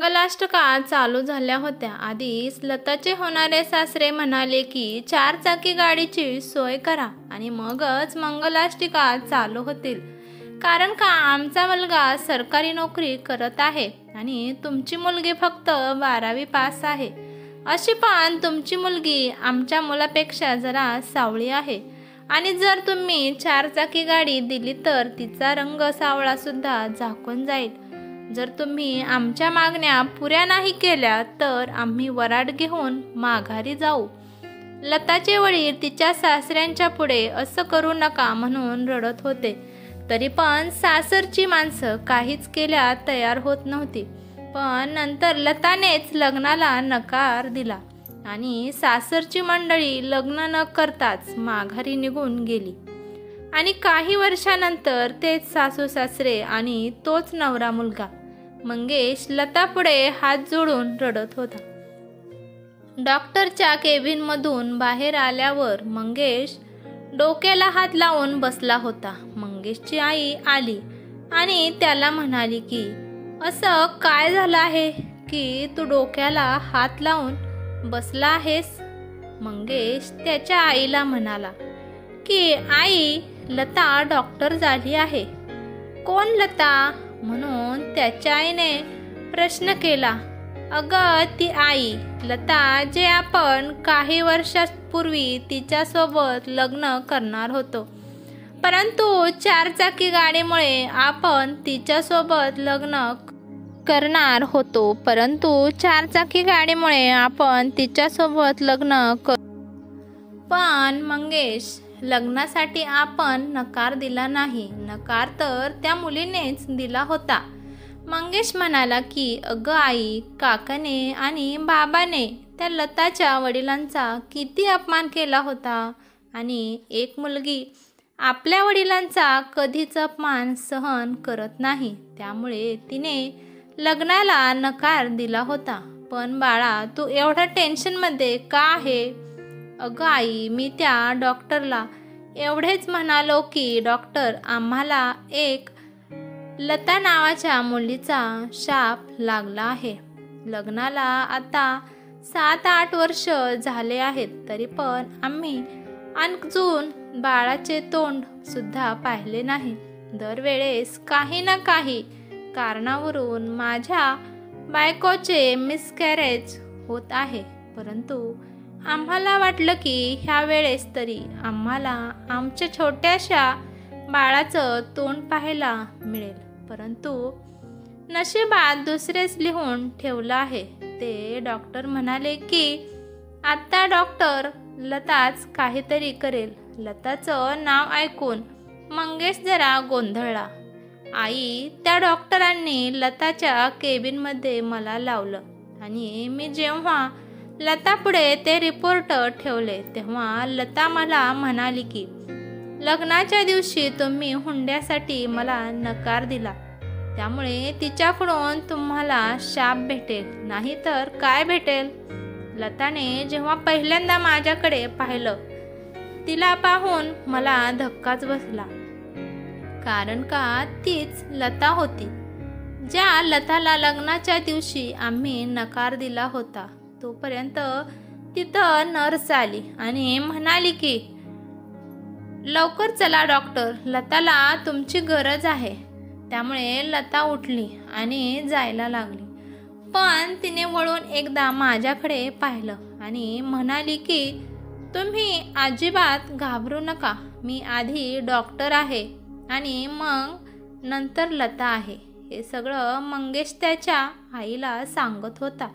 मंगलाष्टका चालू झाल्या होत्या. आधीच लताचे होणारे सासरे म्हणाले की 4 चाकी गाडीची सोय करा आणि मगच मंगलाष्टिका चालू होतील. कारण का आमचा मुलगा सरकारी नोकरी करत आहे आणि तुमची मुलगी फक्त 12वी पास आहे. अशी पण तुमची मुलगी आमच्या मुलापेक्षा जरा सावळी आहे आणि जर तुम्ही 4 चाकी गाडी दिली तर तिचा रंग सावळा सुद्धा झाकून जाईल. जर तुम्ही आमच्या मागण्या पुऱ्या नाही केल्या तर आम्ही वराड घेऊन माघारी जाऊ. लताचे वडील तिच्या सासऱ्यांच्या पुढे असं करू नका म्हणून रडत होते. तरी पण सासरची माणसं काहीच केल्या तयार होत नव्हती. पण नंतर लतानेच लग्नाला नकार दिला आणि सासरची मंडळी लग्न न करताच माघारी निघून गेली. आणि काही वर्षानंतर तेच सासू सासरे आणि तोच नवरा मुलगा मंगेश लतापुढे हात जोडून रडत होता. डॉक्टरच्या केबिनमधून बाहेर आल्यावर मंगेश डोक्याला हात लावून बसला होता. मंगेशची आई आली आणि त्याला म्हणाली की असं काय झालं आहे की तू डोक्याला हात लावून बसला आहेस. मंगेश त्याच्या आईला म्हणाला की आई, लता डॉक्टर झाली आहे. कोण लता म्हणून त्याच्या आईने प्रश्न केला. अगं ती आई लता जे आपण काही वर्षांपूर्वी तिच्यासोबत लग्न करणार होतो, परंतु 4 चाकी गाडीमुळे आपण तिच्यासोबत लग्न करणार होतो परंतु 4 चाकी गाडीमुळे आपण तिच्यासोबत लग्न पण मंगेश लग्नासाठी आपण नकार दिला नाही. नकार तर त्या मुलीनेच दिला होता. मंगेश म्हणाला की अगं आई, काकाने आणि बाबाने त्या लताच्या वडिलांचा किती अपमान केला होता आणि एक मुलगी आपल्या वडिलांचा कधीच अपमान सहन करत नाही. त्यामुळे तिने लग्नाला नकार दिला होता. पण बाळा, तू एवढ्या टेन्शनमध्ये का आहे? अगं आई, मी त्या डॉक्टरला एवढेच म्हणालो की डॉक्टर, आम्हाला एक लता नावाच्या मुलीचा शाप लागला आहे. लग्नाला आता 7-8 वर्ष झाले आहेत, तरी पण आम्ही अजून बाळाचे तोंड सुद्धा पाहिले नाही. दरवेळेस काही ना काही कारणावरून माझ्या बायकोचे मिसकॅरेज होत आहे. परंतु आम्हाला वाटलं की ह्या वेळेस तरी आम्हाला आमच्या छोट्याशा बाळाचं तोंड पाहायला मिळेल. परंतु नशिबात दुसरेच लिहून ठेवलं आहे. ते डॉक्टर म्हणाले की आता डॉक्टर लताच काहीतरी करेल. लताचं नाव ऐकून मंगेश जरा गोंधळला. आई, त्या डॉक्टरांनी लताच्या केबिनमध्ये मला लावलं आणि मी जेव्हा लतापुढे ते रिपोर्ट ठेवले तेव्हा लता मला म्हणाली की लग्नाच्या दिवशी तुम्ही हुंड्यासाठी मला नकार दिला, त्यामुळे तिच्याकडून तुम्हाला शाप भेटेल, नाही तर काय भेटेल. लताने जेव्हा पहिल्यांदा माझ्याकडे पाहिलं तिला पाहून मला धक्काच बसला. कारण का तीच लता होती ज्या लताला लग्नाच्या दिवशी आम्ही नकार दिला होता. तोपर्यंत तिथं नर्स आली आणि म्हणाली की लवकर चला डॉक्टर, लताला तुमची गरज आहे. त्यामुळे लता उठली आणि जायला लागली. पण तिने वळून एकदा माझ्याकडे पाहिलं आणि म्हणाली की तुम्ही अजिबात घाबरू नका, मी आधी डॉक्टर आहे आणि मग नंतर लता आहे. हे सगळं मंगेश त्याच्या आईला सांगत होता.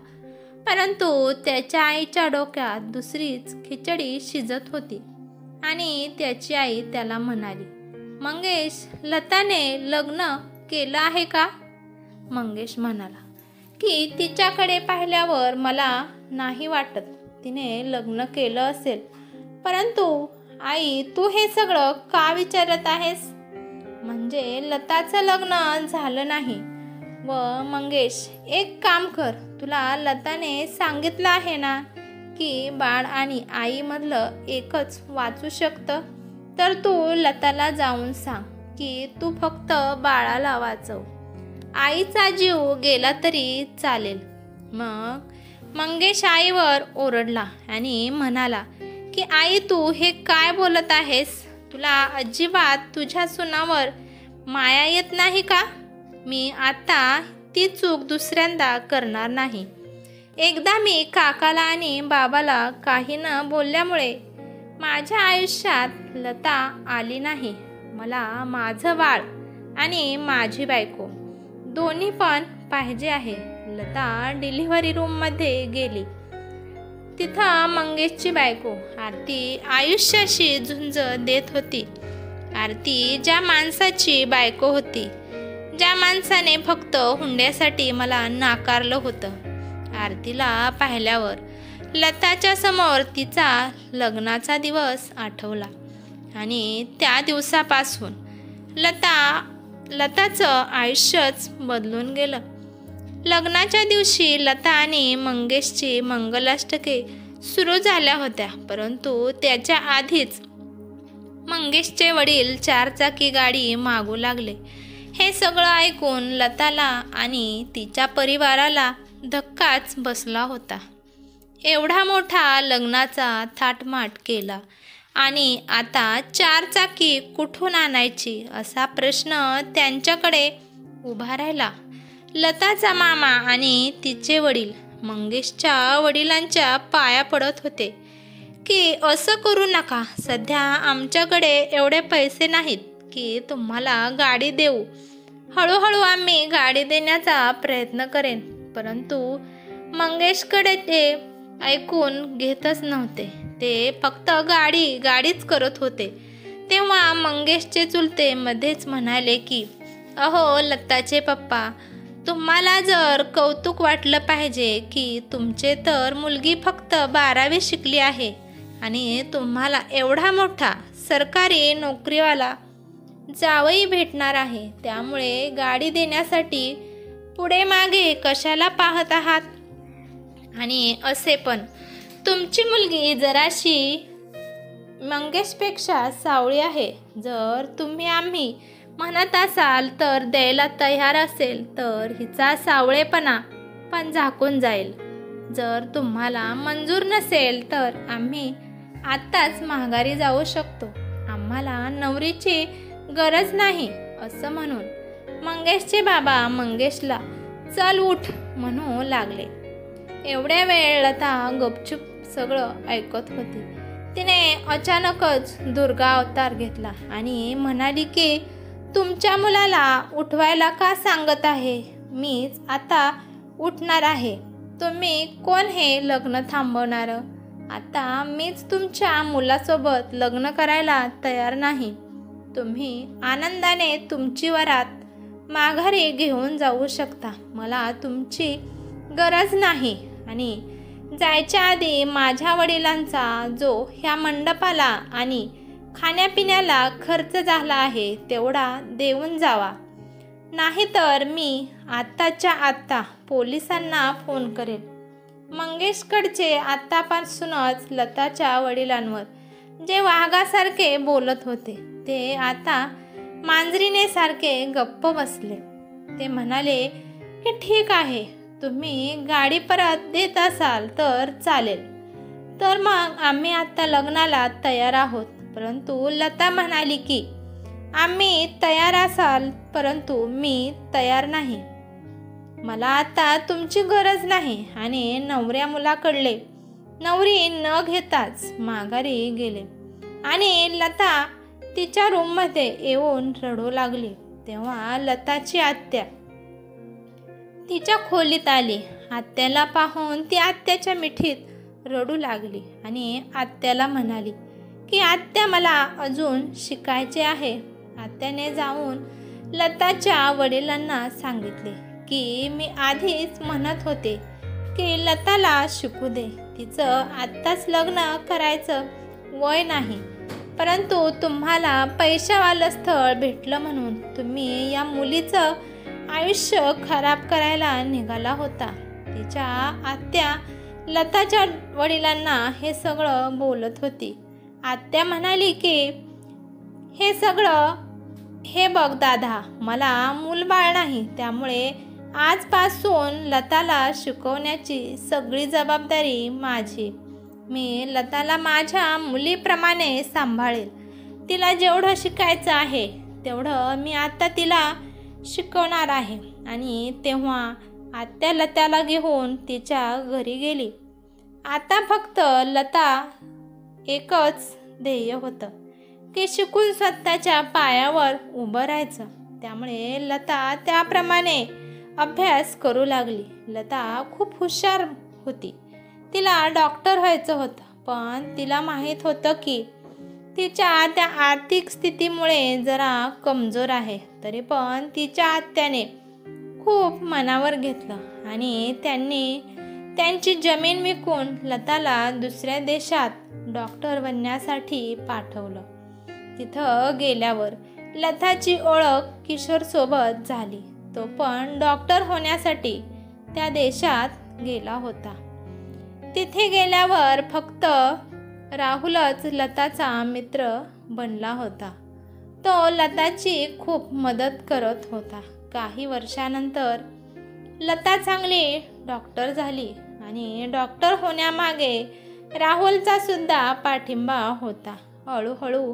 परंतु त्याच्या आईच्या डोक्यात दुसरीच खिचडी शिजत होती आणि त्याची आई त्याला म्हणाली, मंगेश, लताने लग्न केलं आहे का? मंगेश म्हणाला की तिच्याकडे पाहिल्यावर मला नाही वाटत तिने लग्न केलं असेल. परंतु आई, तू हे सगळं का विचारत आहेस? म्हणजे लताचं लग्न झालं नाही. व मंगेश, एक काम कर, तुला लताने सांगितलं आहे ना की बाळ आणि आईमधलं एकच वाचू शकतं, तर तू लताला जाऊन सांग की तू फक्त बाळाला वाचव. आईचा जीव गेला तरी चालेल. मग मंगेश आईवर ओरडला आणि म्हणाला की आई, तू हे काय बोलत आहेस? तुला अजिबात तुझ्या सुनावर माया येत नाही का? मी आता ती चूक दुसऱ्यांदा करणार नाही. एकदा मी काकाला आणि बाबाला काही न बोलल्यामुळे माझ्या आयुष्यात लता आली नाही. मला माझं बाळ आणि माझी बायको दोन्ही पण पाहिजे आहे. लता डिलिव्हरी रूममध्ये गेली. तिथं मंगेशची बायको आरती आयुष्याशी झुंज देत होती. आरती ज्या माणसाची बायको होती, ज्या माणसाने फक्त हुंड्यासाठी मला नाकारलं होतं. आरतीला पाहिल्यावर लताच्या समोर तिचा लग्नाचा दिवस आठवला आणि त्या दिवसापासून लताचं आयुष्यच बदलून गेलं. लग्नाच्या दिवशी लता आणि मंगेशची मंगलाष्टके सुरू झाल्या होत्या, परंतु त्याच्या आधीच मंगेशचे वडील 4 चाकी गाडी मागू लागले. हे सगळं ऐकून लताला आणि तिच्या परिवाराला धक्काच बसला होता. एवढा मोठा लग्नाचा थाटमाट केला आणि आता 4 चाकी कुठून आणायची असा प्रश्न त्यांच्याकडे उभा राहिला. लताचा मामा आणि तिचे वडील मंगेशच्या वडिलांच्या पाया पडत होते की असं करू नका. सध्या आमच्याकडे एवढे पैसे नाहीत की तुम्हाला गाडी देऊ. हळूहळू आम्ही गाडी देण्याचा प्रयत्न करेन. परंतु मंगेशकडे ते ऐकून घेतच नव्हते. ते फक्त गाडीच करत होते. तेव्हा मंगेशचे चुलते मध्येच म्हणाले की अहो लताचे पप्पा, तुम्हाला जर कौतुक वाटलं पाहिजे की तुमचे तर मुलगी फक्त 12वी शिकली आहे आणि तुम्हाला एवढा मोठा सरकारी नोकरीवाला जावई भेटणार आहे, त्यामुळे गाडी देण्यासाठी पुढे मागे कशाला पाहत आहात? आणि असे पण तुमची मुलगी जराशी मंगेशपेक्षा सावळी आहे. जर तुम्ही आम्ही म्हणत असाल तर द्यायला तयार असेल तर हिचा सावळेपणा पण झाकून जाईल. जर तुम्हाला मंजूर नसेल तर आम्ही आत्ताच माघारी जाऊ शकतो. आम्हाला नवरीची गरज नाही. असं म्हणून मंगेशचे बाबा मंगेशला चल उठ म्हणू लागले. एवढ्या वेळ लता गपचूप सगळं ऐकत होती. तिने अचानकच दुर्गा अवतार घेतला आणि म्हणाली की तुमच्या मुलाला उठवायला का सांगत आहे? मीच आता उठणार आहे. तुम्ही कोण हे लग्न थांबवणार? आता मीच तुमच्या मुलासोबत लग्न करायला तयार नाही. तुम्ही आनंदाने तुमची वरात माघारी घेऊन जाऊ शकता. मला तुमची गरज नाही. आणि जायच्या आधी माझ्या वडिलांचा जो ह्या मंडपाला आणि खाण्यापिण्याला खर्च झाला आहे तेवढा देऊन जावा. नाहीतर मी आत्ताच्या आत्ता पोलिसांना फोन करेल. मंगेशकडचे आत्तापासूनच लताच्या वडिलांवर जे वाघासारखे बोलत होते ते आता मांजरीनेसारखे गप्प बसले. ते म्हणाले की ठीक आहे, तुम्ही गाडी परत देत असाल तर चालेल. तर मग आम्ही आत्ता लग्नाला तयार आहोत. परंतु लता म्हणाली की आम्ही तयार असाल परंतु मी तयार नाही. मला आता तुमची गरज नाही. आणि नवऱ्या मुलाकडले नवरी न घेताच माघारी गेले. आणि लता तिच्या रूममध्ये येऊन रडू लागली. तेव्हा लताची आत्या तिच्या खोलीत आली. आत्याला पाहून ती आत्याच्या मिठीत रडू लागली आणि आत्याला म्हणाली की आत्या, मला अजून शिकायचे आहे. आत्याने जाऊन लताच्या वडिलांना सांगितले की मी आधीच म्हणत होते की लताला शिकू दे. तिचं आत्ताच लग्न करायचं वय नाही. परंतु तुम्हाला पैशावालं स्थळ भेटलं म्हणून तुम्ही या मुलीचं आयुष्य खराब करायला निघाला होता. तिच्या आत्या लताच्या वडिलांना हे सगळं बोलत होती. आत्या म्हणाली की हे सगळं हे बघ दादा, मला मूलबाळ नाही, त्यामुळे आजपासून लताला शिकवण्याची सगळी जबाबदारी माझी. मी लताला माझ्या मुलीप्रमाणे सांभाळेल. तिला जेवढं शिकायचं आहे तेवढं मी आता तिला शिकवणार आहे. आणि तेव्हा आत्या लताला घेऊन तिच्या घरी गेली. आता फक्त लता एकच ध्येय होतं की शिकून स्वतःच्या पायावर उभं राहायचं. त्यामुळे लता त्याप्रमाणे अभ्यास करू लागली. लता खूप हुशार होती. तिला डॉक्टर व्हायचं होतं, पण तिला माहीत होतं की तिच्या त्या आर्थिक स्थितीमुळे जरा कमजोर आहे. तरी पण तिच्या आत्याने खूप मनावर घेतलं आणि त्यांनी त्यांची जमीन विकून लताला दुसऱ्या देशात डॉक्टर बनण्यासाठी पाठवलं. तिथं गेल्यावर लताची ओळख किशोरसोबत झाली. तो पण डॉक्टर होण्यासाठी त्या देशात गेला होता. तिथे गेल्यावर फक्त राहुलच लताचा मित्र बनला होता. तो लताची खूप मदत करत होता. काही वर्षानंतर लता चांगली डॉक्टर झाली आणि डॉक्टर होण्यामागे राहुलचा सुद्धा पाठिंबा होता. हळूहळू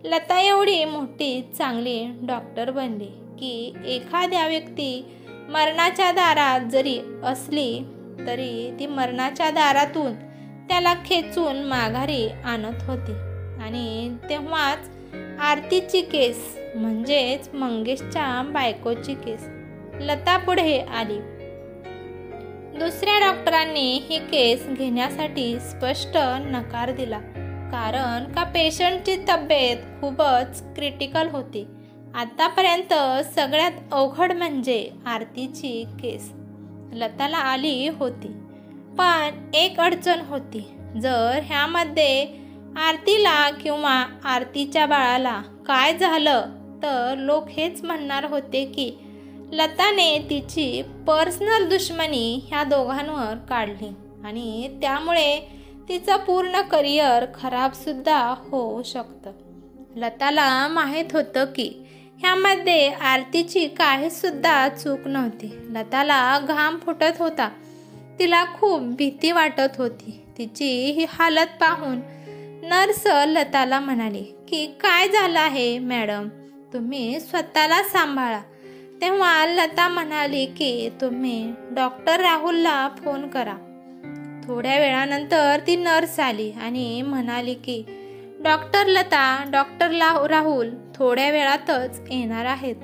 लता एवढी मोठी चांगली डॉक्टर बनली की एखाद्या व्यक्ती मरणाच्या दारात जरी असली तरी ती मरणाच्या दारातून त्याला खेचून माघारी आणत होती. आणि तेव्हाच आरतीची केस म्हणजेच मंगेशच्या बायकोची केस लता पुढे आली. दुसऱ्या डॉक्टरांनी ही केस घेण्यासाठी स्पष्ट नकार दिला, कारण का पेशंटची तब्येत खूपच क्रिटिकल होती. आतापर्यंत सगळ्यात अवघड म्हणजे आरतीची केस लताला आली होती. पण एक अडचण होती. जर ह्यामध्ये आरतीला किंवा आरतीच्या बाळाला काय झालं तर लोक हेच म्हणणार होते की लताने तिची पर्सनल दुश्मनी ह्या दोघांवर काढली आणि त्यामुळे तिचं पूर्ण करिअर खराबसुद्धा होऊ शकतं. लताला माहीत होतं की ह्यामध्ये आरतीची काहीसुद्धा चूक नव्हती. लताला घाम फुटत होता. तिला खूप भीती वाटत होती. तिची ही हालत पाहून नर्स लताला म्हणाली की काय झालं आहे मॅडम, तुम्ही स्वतःला सांभाळा. तेव्हा लता म्हणाली की तुम्ही डॉक्टर राहुलला फोन करा. थोड्या वेळानंतर ती नर्स आली आणि म्हणाली की डॉक्टर लता, डॉक्टर राहुल थोड्या वेळातच येणार आहेत.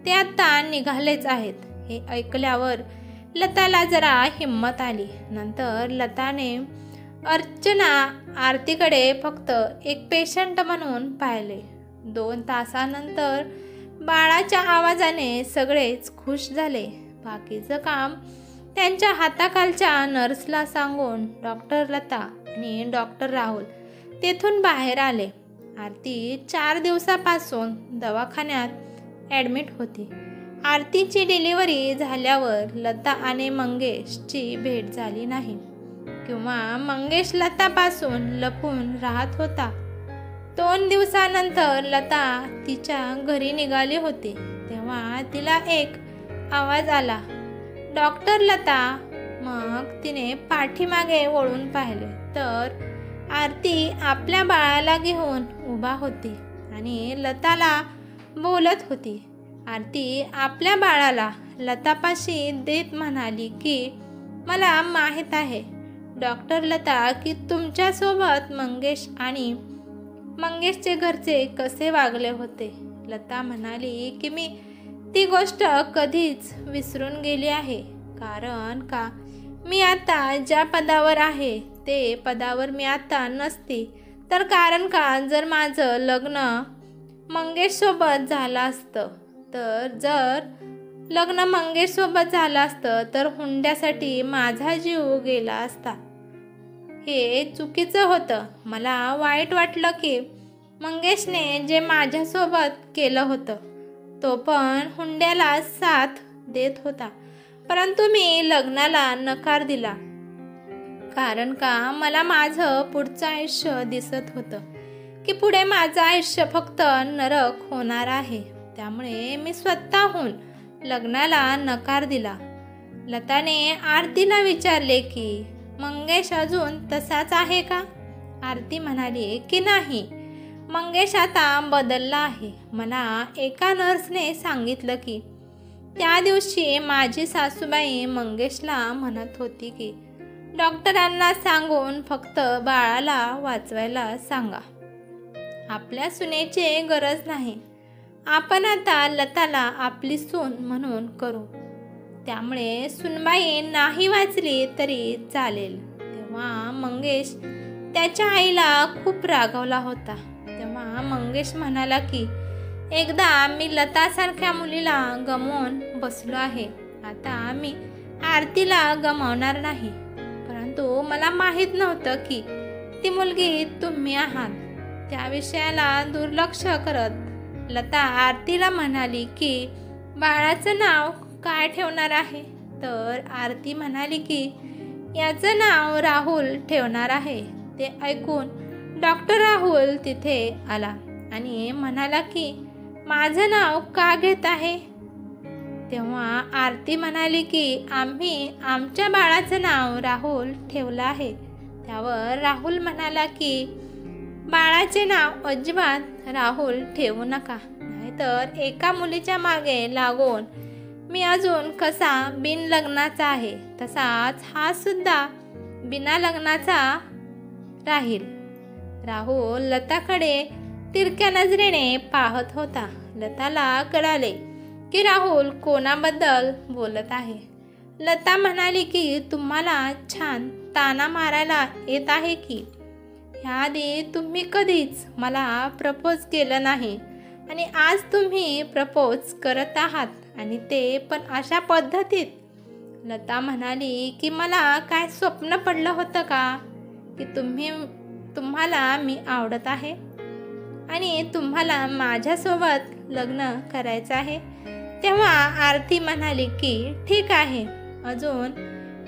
ते आता निघालेच आहेत. हे ऐकल्यावर लताला जरा हिंमत आली. नंतर लताने अर्चना आरतीकडे फक्त एक पेशंट म्हणून पाहिले. 2 तासानंतर बाळाच्या आवाजाने सगळेच खुश झाले. बाकीचं काम त्यांच्या हाताखालच्या नर्सला सांगून डॉक्टर लता आणि डॉक्टर राहुल तेथून बाहेर आले. आरती 4 दिवसापासून दवाखान्यात ॲडमिट होती. आरतीची डिलिव्हरी झाल्यावर लता आणि मंगेशची भेट झाली नाही किंवा मंगेश लतापासून लपून राहत होता. 2 दिवसानंतर लता तिच्या घरी निघाली होती. तेव्हा तिला एक आवाज आला, डॉक्टर लता. मग तिने पाठीमागे वळून पाहिले तर आरती आपल्या बाळाला घेऊन उभा होती आणि लताला बोलत होती. आरती आपल्या बाळाला लतापाशी देत म्हणाली की मला माहीत आहे डॉक्टर लता की तुमच्यासोबत मंगेश आणि मंगेशचे घरचे कसे वागले होते. लता म्हणाली की मी ती गोष्ट कधीच विसरून गेली आहे, कारण का मी आता ज्या पदावर आहे ते पदावर मी आता नसती तर कारण का जर माझं लग्न मंगेशसोबत झालं असतं तर हुंड्यासाठी माझा जीव गेला असता. हे चुकीचं होतं. मला वाईट वाटलं की मंगेशने जे माझ्यासोबत केलं होतं तो पण हुंड्याला साथ देत होता, परंतु मी लग्नाला नकार दिला, कारण का मला माझं पुढचं आयुष्य दिसत होतं की पुढे माझं आयुष्य फक्त नरक होणार आहे. त्यामुळे मी स्वतःहून लग्नाला नकार दिला. लताने आरतीला विचारले की मंगेश अजून तसाच आहे का? आरती म्हणाली की नाही, मंगेश आता बदलला आहे. मला एका नर्सने सांगितलं की त्या दिवशी माझी सासूबाई मंगेशला म्हणत होती की डॉक्टरांना सांगून फक्त बाळाला वाचवायला सांगा, आपल्या सुनेची गरज नाही. आपण आता लताला आपली सून म्हणून करू, त्यामुळे सुनबाई नाही वाचली तरी चालेल. तेव्हा मंगेश त्याच्या आईला खूप रागवला होता. तेव्हा मंगेश म्हणाला की एकदा मी लतासारख्या मुलीला गमावून बसलो आहे, आता मी आरतीला गमावणार नाही. परंतु मला माहीत नव्हतं की ती मुलगी तुम्ही आहात. त्या विषयाला दुर्लक्ष करत लता आरतीला म्हणाली की बाळाचं नाव काय ठेवणार आहे? तर आरती म्हणाली की याचं नाव राहुल ठेवणार आहे. ते ऐकून डॉक्टर राहुल तिथे आला आणि म्हणाला की माझं नाव का घेत आहे? तेव्हा आरती म्हणाली की आम्ही आमच्या बाळाचं नाव राहुल ठेवलं आहे. त्यावर राहुल म्हणाला की बाळाचे नाव अजिबात राहुल ठेवू नका, नाहीतर एका मुलीच्या मागे लागून मी अजून कसा बिन लग्नाचा आहे तसाच हा सुद्धा बिना लग्नाचा राहील. राहुल लताकडे तिरक्या नजरेने पाहत होता. लताला कळाले की राहुल कोणाबद्दल बोलत आहे. लता म्हणाली की तुम्हाला छान ताना मारायला येत आहे की ह्याआधी तुम्ही कधीच मला प्रपोज केलं नाही आणि आज तुम्ही प्रपोज करत आहात आणि ते पण अशा पद्धतीत. लता म्हणाली की मला काय स्वप्न पडलं होतं का की तुम्हाला मी आवडत आहे आणि तुम्हाला माझ्यासोबत लग्न करायचं आहे? तेव्हा आरती म्हणाली की ठीक आहे, अजून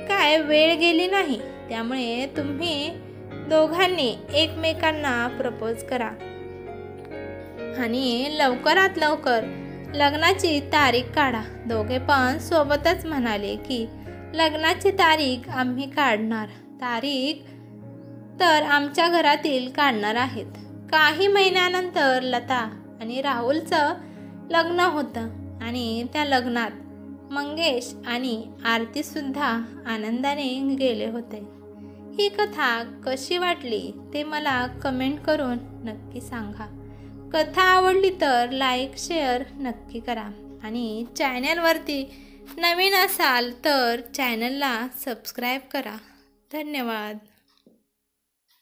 काय वेळ गेली नाही, त्यामुळे तुम्ही दोघांनी एकमेकांना प्रपोज करा आणि लवकरात लवकर लग्नाची तारीख काढा. दोघे पण सोबतच म्हणाले की लग्नाची तारीख आम्ही काढणार. तारीख तर आमच्या घरातील काढणार आहेत. काही महिन्यानंतर लता आणि राहुलचं लग्न होतं आणि त्या लग्नात मंगेश आणि आरतीसुद्धा आनंदाने गेले होते. ही कथा कशी वाटली ते मला कमेंट करून नक्की सांगा. कथा आवडली तर लाईक शेअर नक्की करा आणि चॅनलवरती नवीन असाल तर चॅनलला सबस्क्राईब करा. धन्यवाद.